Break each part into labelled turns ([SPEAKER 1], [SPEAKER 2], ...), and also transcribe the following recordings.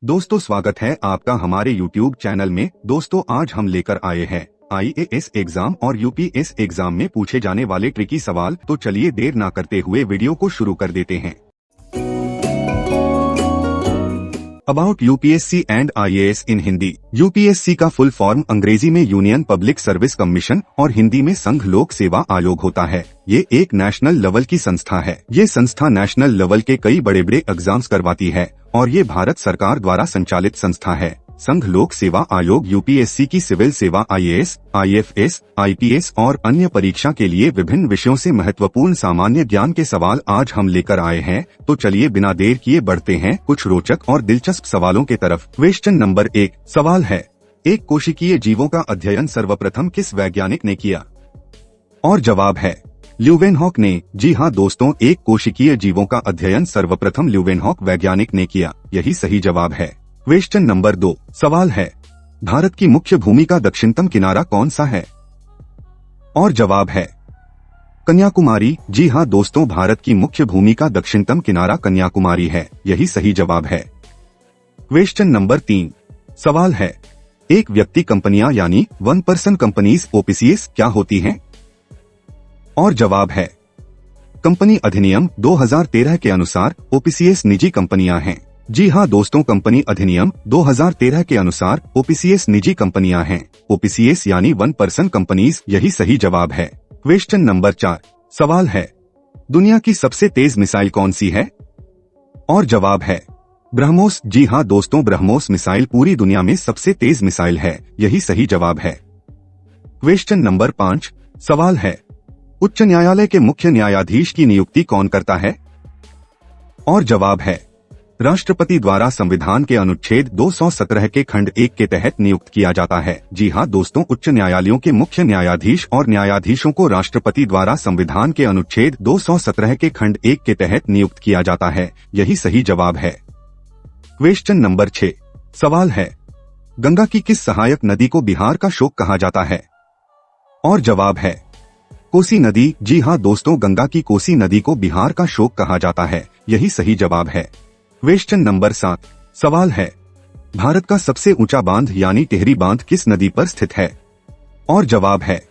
[SPEAKER 1] दोस्तों स्वागत है आपका हमारे YouTube चैनल में। दोस्तों आज हम लेकर आए हैं IAS एग्जाम और UPS एग्जाम में पूछे जाने वाले ट्रिकी सवाल। तो चलिए देर ना करते हुए वीडियो को शुरू कर देते हैं। About UPSC and IAS in Hindi. UPSC का फुल फॉर्म अंग्रेजी में यूनियन पब्लिक सर्विस कमीशन और हिंदी में संघ लोक सेवा आयोग होता है। ये एक नेशनल लेवल की संस्था है। ये संस्था नेशनल लेवल के कई बड़े बड़े एग्जाम्स करवाती है और ये भारत सरकार द्वारा संचालित संस्था है। संघ लोक सेवा आयोग UPSC की सिविल सेवा IAS, IFS, IPS और अन्य परीक्षा के लिए विभिन्न विषयों से महत्वपूर्ण सामान्य ज्ञान के सवाल आज हम लेकर आए हैं। तो चलिए बिना देर किए बढ़ते हैं कुछ रोचक और दिलचस्प सवालों के तरफ। क्वेश्चन नंबर 1 सवाल है, एक कोशिकीय जीवों का अध्ययन सर्वप्रथम किस वैज्ञानिक ने किया? और जवाब है ल्यूवेनहॉक ने। जी हाँ दोस्तों, एक कोशिकीय जीवों का अध्ययन सर्वप्रथम ल्यूवेनहॉक वैज्ञानिक ने किया। यही सही जवाब है। क्वेश्चन नंबर 2 सवाल है, भारत की मुख्य भूमि का दक्षिणतम किनारा कौन सा है? और जवाब है कन्याकुमारी। जी हाँ दोस्तों, भारत की मुख्य भूमि का दक्षिणतम किनारा कन्याकुमारी है। यही सही जवाब है। क्वेश्चन नंबर 3 सवाल है, एक व्यक्ति कंपनियां यानी वन पर्सन कंपनीज OPCs क्या होती हैं? और जवाब है कंपनी अधिनियम 2013 के अनुसार OPCs निजी कंपनियां हैं। जी हाँ दोस्तों, कंपनी अधिनियम 2013 के अनुसार OPCs निजी कंपनियां हैं। OPCs यानी वन पर्सन कंपनीज। यही सही जवाब है। क्वेश्चन नंबर 4 सवाल है, दुनिया की सबसे तेज मिसाइल कौन सी है? और जवाब है ब्रह्मोस। जी हाँ दोस्तों, ब्रह्मोस मिसाइल पूरी दुनिया में सबसे तेज मिसाइल है। यही सही जवाब है। क्वेश्चन नंबर 5 सवाल है, उच्च न्यायालय के मुख्य न्यायाधीश की नियुक्ति कौन करता है? और जवाब है राष्ट्रपति द्वारा संविधान के अनुच्छेद 217 के खंड 1 के तहत नियुक्त किया जाता है। जी हाँ दोस्तों, उच्च न्यायालयों के मुख्य न्यायाधीश और न्यायाधीशों को राष्ट्रपति द्वारा संविधान के अनुच्छेद 217 के खंड 1 के तहत नियुक्त किया जाता है। यही सही जवाब है। क्वेश्चन नंबर 6 सवाल है, गंगा की किस सहायक नदी को बिहार का शोक कहा जाता है? और जवाब है कोसी नदी। जी हाँ दोस्तों, गंगा की कोसी नदी को बिहार का शोक कहा जाता है। यही सही जवाब है। क्वेश्चन नंबर 7 सवाल है, भारत का सबसे ऊंचा बांध यानी टिहरी बांध किस नदी पर स्थित है? और जवाब है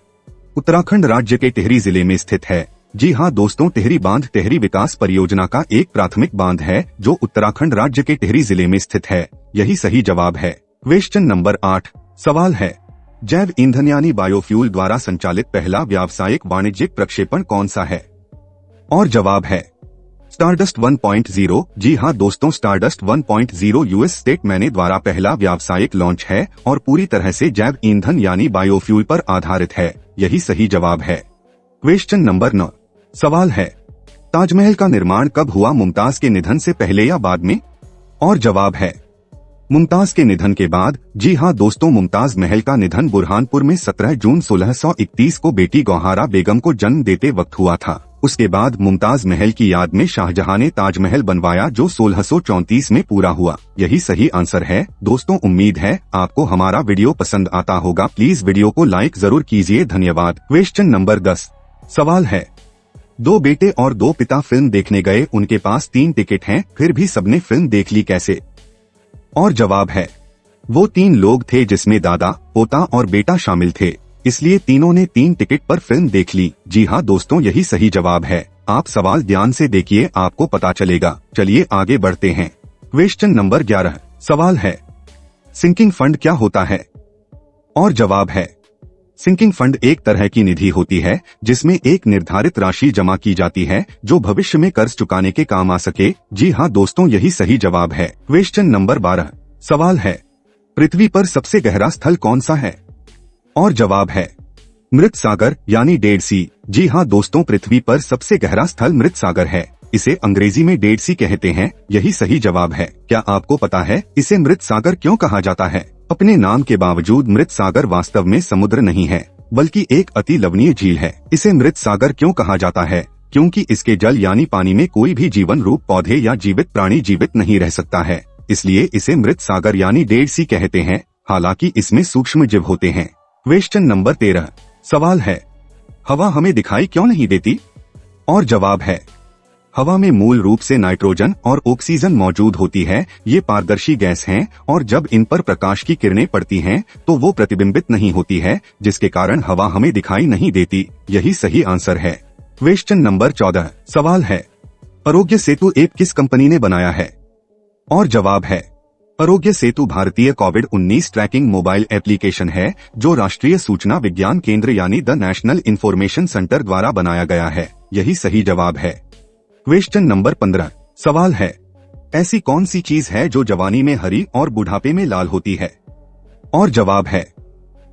[SPEAKER 1] उत्तराखंड राज्य के टिहरी जिले में स्थित है। जी हाँ दोस्तों, टिहरी बांध टिहरी विकास परियोजना का एक प्राथमिक बांध है जो उत्तराखंड राज्य के टिहरी जिले में स्थित है। यही सही जवाब है। क्वेश्चन नंबर 8 सवाल है, जैव ईंधन यानी बायोफ्यूल द्वारा संचालित पहला व्यावसायिक वाणिज्यिक प्रक्षेपण कौन सा है? और जवाब है स्टारडस्ट 1.0। जी हाँ दोस्तों, स्टारडस्ट 1.0 US स्टेट मैने द्वारा पहला व्यावसायिक लॉन्च है और पूरी तरह से जैव ईंधन यानी बायोफ्यूल पर आधारित है। यही सही जवाब है। क्वेश्चन नंबर 9 सवाल है, ताजमहल का निर्माण कब हुआ, मुमताज के निधन से पहले या बाद में? और जवाब है मुमताज के निधन के बाद। जी हाँ दोस्तों, मुमताज महल का निधन बुरहानपुर में 17 जून 1631 को बेटी गौहरा बेगम को जन्म देते वक्त हुआ था। उसके बाद मुमताज महल की याद में शाहजहां ने ताजमहल बनवाया जो 1634 में पूरा हुआ। यही सही आंसर है। दोस्तों उम्मीद है आपको हमारा वीडियो पसंद आता होगा। प्लीज वीडियो को लाइक जरूर कीजिए। धन्यवाद। क्वेश्चन नंबर 10 सवाल है, दो बेटे और दो पिता फिल्म देखने गए, उनके पास 3 टिकट हैं, फिर भी सबने फिल्म देख ली कैसे? और जवाब है वो 3 लोग थे जिसमें दादा, पोता और बेटा शामिल थे, इसलिए तीनों ने 3 टिकट पर फिल्म देख ली। जी हाँ दोस्तों, यही सही जवाब है। आप सवाल ध्यान से देखिए, आपको पता चलेगा। चलिए आगे बढ़ते हैं। क्वेश्चन नंबर 11 सवाल है, सिंकिंग फंड क्या होता है? और जवाब है सिंकिंग फंड एक तरह की निधि होती है जिसमें एक निर्धारित राशि जमा की जाती है जो भविष्य में कर्ज चुकाने के काम आ सके। जी हाँ दोस्तों, यही सही जवाब है। क्वेश्चन नंबर 12 सवाल है, पृथ्वी पर सबसे गहरा स्थल कौन सा है? और जवाब है मृत सागर यानी डेड सी। जी हाँ दोस्तों, पृथ्वी पर सबसे गहरा स्थल मृत सागर है। इसे अंग्रेजी में डेड सी कहते हैं। यही सही जवाब है। क्या आपको पता है इसे मृत सागर क्यों कहा जाता है? अपने नाम के बावजूद मृत सागर वास्तव में समुद्र नहीं है बल्कि एक अति लवणीय झील है। इसे मृत सागर क्यों कहा जाता है? क्योंकि इसके जल यानी पानी में कोई भी जीवन रूप पौधे या जीवित प्राणी जीवित नहीं रह सकता है, इसलिए इसे मृत सागर यानी डेड सी कहते हैं। हालांकि इसमें सूक्ष्म जीव होते हैं। क्वेश्चन नंबर 13 सवाल है, हवा हमें दिखाई क्यों नहीं देती? और जवाब है हवा में मूल रूप से नाइट्रोजन और ऑक्सीजन मौजूद होती है। ये पारदर्शी गैस हैं और जब इन पर प्रकाश की किरणें पड़ती हैं तो वो प्रतिबिंबित नहीं होती है, जिसके कारण हवा हमें दिखाई नहीं देती। यही सही आंसर है। क्वेश्चन नंबर 14 सवाल है, आरोग्य सेतु ऐप किस कंपनी ने बनाया है? और जवाब है, आरोग्य सेतु भारतीय कोविड-19 ट्रैकिंग मोबाइल एप्लीकेशन है जो राष्ट्रीय सूचना विज्ञान केंद्र यानी द नेशनल इंफॉर्मेशन सेंटर द्वारा बनाया गया है। यही सही जवाब है। क्वेश्चन नंबर 15 सवाल है, ऐसी कौन सी चीज है जो जवानी में हरी और बुढ़ापे में लाल होती है? और जवाब है,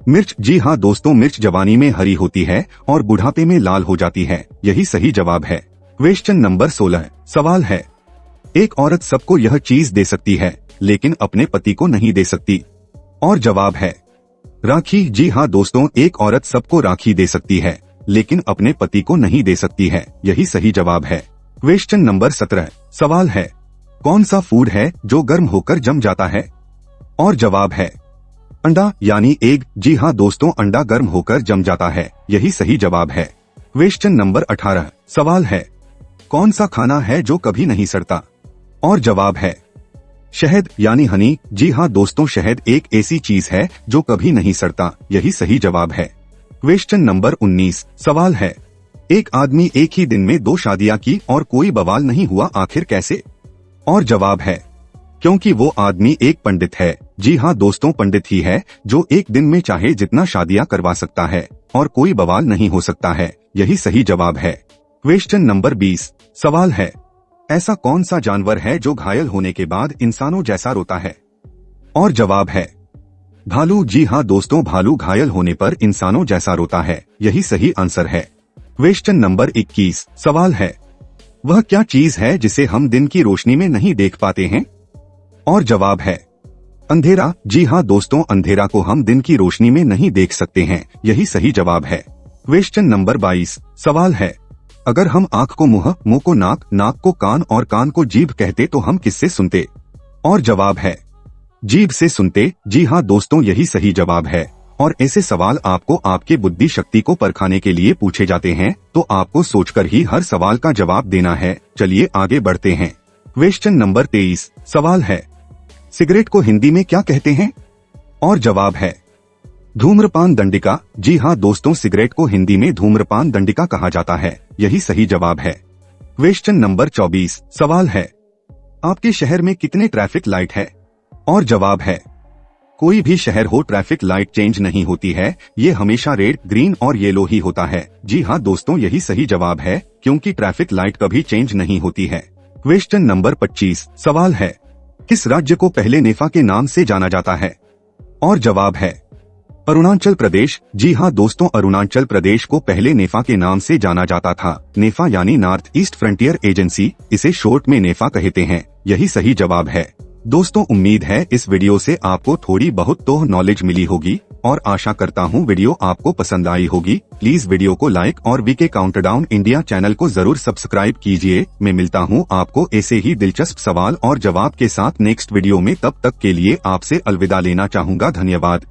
[SPEAKER 1] मिर्च। जी हाँ दोस्तों, मिर्च जवानी में हरी होती है और बुढ़ापे में लाल हो जाती है। यही सही जवाब है। क्वेश्चन नंबर 16 सवाल है, एक औरत सबको यह चीज दे सकती है लेकिन अपने पति को नहीं दे सकती। और जवाब है, राखी। जी हाँ दोस्तों, एक औरत सबको राखी दे सकती है लेकिन अपने पति को नहीं दे सकती है। यही सही जवाब है। क्वेश्चन नंबर 17 सवाल है, कौन सा फूड है जो गर्म होकर जम जाता है? और जवाब है, अंडा यानी एग। जी हाँ दोस्तों, अंडा गर्म होकर जम जाता है। यही सही जवाब है। क्वेश्चन नंबर 18 सवाल है, कौन सा खाना है जो कभी नहीं सड़ता? और जवाब है, शहद यानी हनी। जी हाँ दोस्तों, शहद एक ऐसी चीज है जो कभी नहीं सड़ता। यही सही जवाब है। क्वेश्चन नंबर 19 सवाल है, एक आदमी एक ही दिन में 2 शादियां की और कोई बवाल नहीं हुआ, आखिर कैसे? और जवाब है, क्योंकि वो आदमी एक पंडित है। जी हाँ दोस्तों, पंडित ही है जो एक दिन में चाहे जितना शादियां करवा सकता है और कोई बवाल नहीं हो सकता है। यही सही जवाब है। क्वेश्चन नंबर 20 सवाल है, ऐसा कौन सा जानवर है जो घायल होने के बाद इंसानों जैसा रोता है? और जवाब है, भालू। जी हाँ दोस्तों, भालू घायल होने पर इंसानों जैसा रोता है। यही सही आंसर है। क्वेश्चन नंबर 21 सवाल है, वह क्या चीज है जिसे हम दिन की रोशनी में नहीं देख पाते हैं? और जवाब है, अंधेरा। जी हाँ दोस्तों, अंधेरा को हम दिन की रोशनी में नहीं देख सकते हैं। यही सही जवाब है। क्वेश्चन नंबर 22 सवाल है, अगर हम आंख को मुंह, मुंह को नाक, नाक को कान और कान को जीभ कहते तो हम किससे सुनते? और जवाब है, जीभ से सुनते। जी हाँ दोस्तों, यही सही जवाब है। और ऐसे सवाल आपको आपके बुद्धि शक्ति को परखाने के लिए पूछे जाते हैं, तो आपको सोचकर ही हर सवाल का जवाब देना है। चलिए आगे बढ़ते हैं। क्वेश्चन नंबर 23 सवाल है, सिगरेट को हिंदी में क्या कहते हैं? और जवाब है, धूम्रपान दंडिका। जी हाँ दोस्तों, सिगरेट को हिंदी में धूम्रपान दंडिका कहा जाता है। यही सही जवाब है। क्वेश्चन नंबर 24 सवाल है, आपके शहर में कितने ट्रैफिक लाइट है? और जवाब है, कोई भी शहर हो, ट्रैफिक लाइट चेंज नहीं होती है। ये हमेशा रेड, ग्रीन और येलो ही होता है। जी हाँ दोस्तों, यही सही जवाब है, क्योंकि ट्रैफिक लाइट कभी चेंज नहीं होती है। क्वेश्चन नंबर 25 सवाल है, किस राज्य को पहले नेफा के नाम से जाना जाता है? और जवाब है, अरुणाचल प्रदेश। जी हाँ दोस्तों, अरुणाचल प्रदेश को पहले नेफा के नाम से जाना जाता था। नेफा यानी नॉर्थ ईस्ट फ्रंटियर एजेंसी, इसे शॉर्ट में नेफा कहते हैं। यही सही जवाब है। दोस्तों, उम्मीद है इस वीडियो से आपको थोड़ी बहुत तो नॉलेज मिली होगी और आशा करता हूँ वीडियो आपको पसंद आई होगी। प्लीज वीडियो को लाइक और वीके काउंटडाउन इंडिया चैनल को जरूर सब्सक्राइब कीजिए। मैं मिलता हूँ आपको ऐसे ही दिलचस्प सवाल और जवाब के साथ नेक्स्ट वीडियो में। तब तक के लिए आपसे अलविदा लेना चाहूँगा। धन्यवाद।